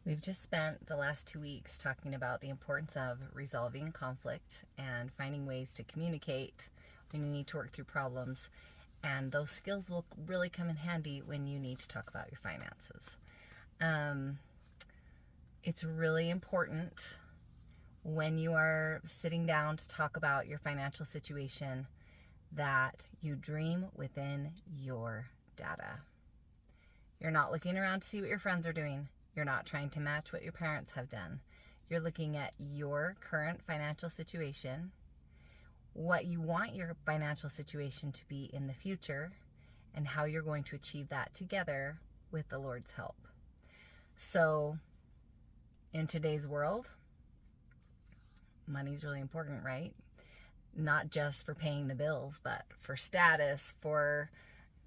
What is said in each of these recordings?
We've just spent the last 2 weeks talking about the importance of resolving conflict and finding ways to communicate when you need to work through problems. And those skills will really come in handy when you need to talk about your finances. It's really important when you are sitting down to talk about your financial situation that you dream within your data. You're not looking around to see what your friends are doing. You're not trying to match what your parents have done. You're looking at your current financial situation, what you want your financial situation to be in the future, and how you're going to achieve that together with the Lord's help. So, in today's world, money's really important, right? Not just for paying the bills, but for status, for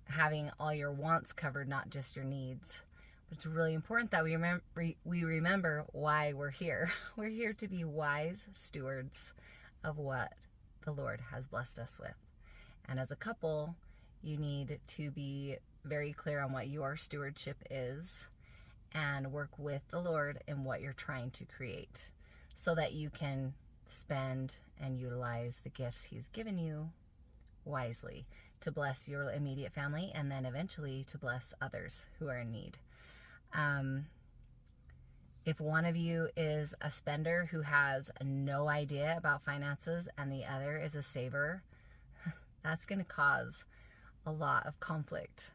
having all your wants covered, not just your needs. But it's really important that we remember why we're here. We're here to be wise stewards of what the Lord has blessed us with. And as a couple, you need to be very clear on what your stewardship is and work with the Lord in what you're trying to create so that you can spend and utilize the gifts He's given you wisely to bless your immediate family and then eventually to bless others who are in need. If one of you is a spender who has no idea about finances and the other is a saver, that's going to cause a lot of conflict.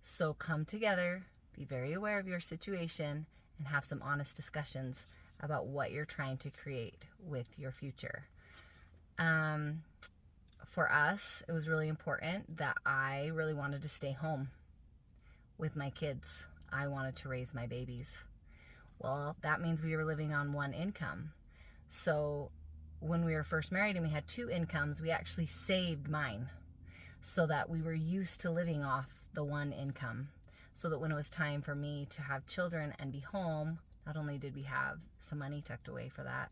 So come together, be very aware of your situation, and have some honest discussions about what you're trying to create with your future. For us, it was really important that I really wanted to stay home with my kids. I wanted to raise my babies. Well, that means we were living on one income. So when we were first married and we had 2 incomes, we actually saved mine so that we were used to living off the one income. So that when it was time for me to have children and be home, not only did we have some money tucked away for that,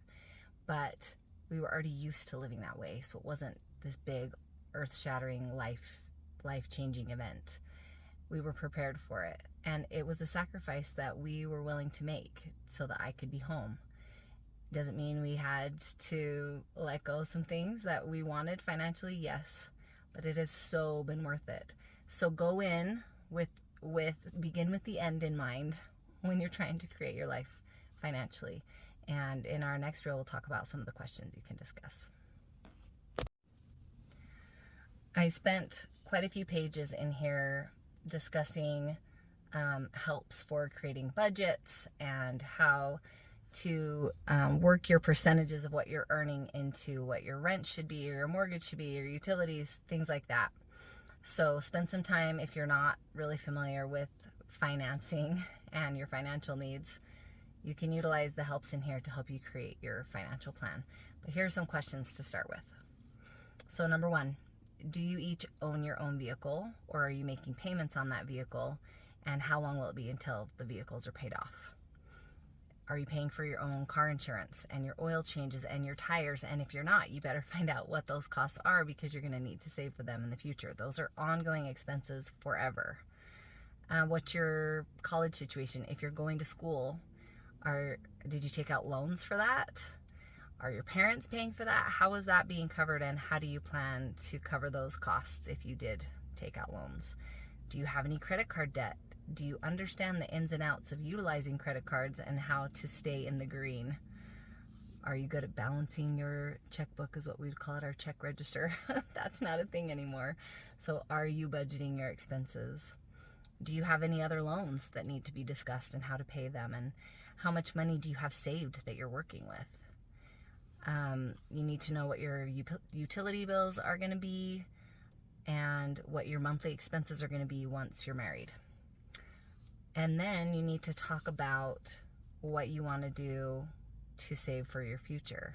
but we were already used to living that way. So it wasn't this big earth-shattering, life-changing event. We were prepared for it. And it was a sacrifice that we were willing to make so that I could be home. Doesn't mean we had to let go of some things that we wanted financially, yes, but it has so been worth it. So go in begin with the end in mind when you're trying to create your life financially. And in our next reel, we'll talk about some of the questions you can discuss. I spent quite a few pages in here discussing helps for creating budgets and how to work your percentages of what you're earning into what your rent should be, or your mortgage should be, your utilities, things like that. So spend some time, if you're not really familiar with financing and your financial needs, you can utilize the helps in here to help you create your financial plan. But here are some questions to start with. So number 1, do you each own your own vehicle, or are you making payments on that vehicle? And how long will it be until the vehicles are paid off? Are you paying for your own car insurance and your oil changes and your tires? And if you're not, you better find out what those costs are, because you're going to need to save for them in the future. Those are ongoing expenses forever. What's your college situation? If you're going to school, did you take out loans for that? Are your parents paying for that? How is that being covered, and how do you plan to cover those costs if you did take out loans? Do you have any credit card debt? Do you understand the ins and outs of utilizing credit cards and how to stay in the green? Are you good at balancing your checkbook, is what we'd call it, our check register? That's not a thing anymore. So are you budgeting your expenses? Do you have any other loans that need to be discussed and how to pay them? And how much money do you have saved that you're working with? You need to know what your utility bills are going to be and what your monthly expenses are going to be once you're married. And then you need to talk about what you want to do to save for your future.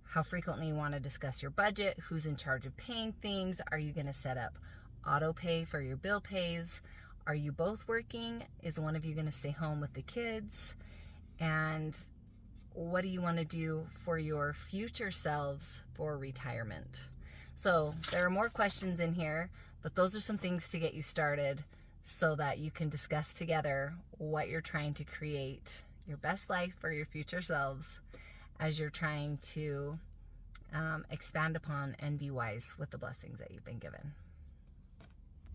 How frequently you want to discuss your budget, who's in charge of paying things. Are you going to set up auto pay for your bill pays? Are you both working? Is one of you going to stay home with the kids? And what do you want to do for your future selves for retirement? So there are more questions in here, but those are some things to get you started so that you can discuss together what you're trying to create your best life for your future selves as you're trying to expand upon and be wise with the blessings that you've been given.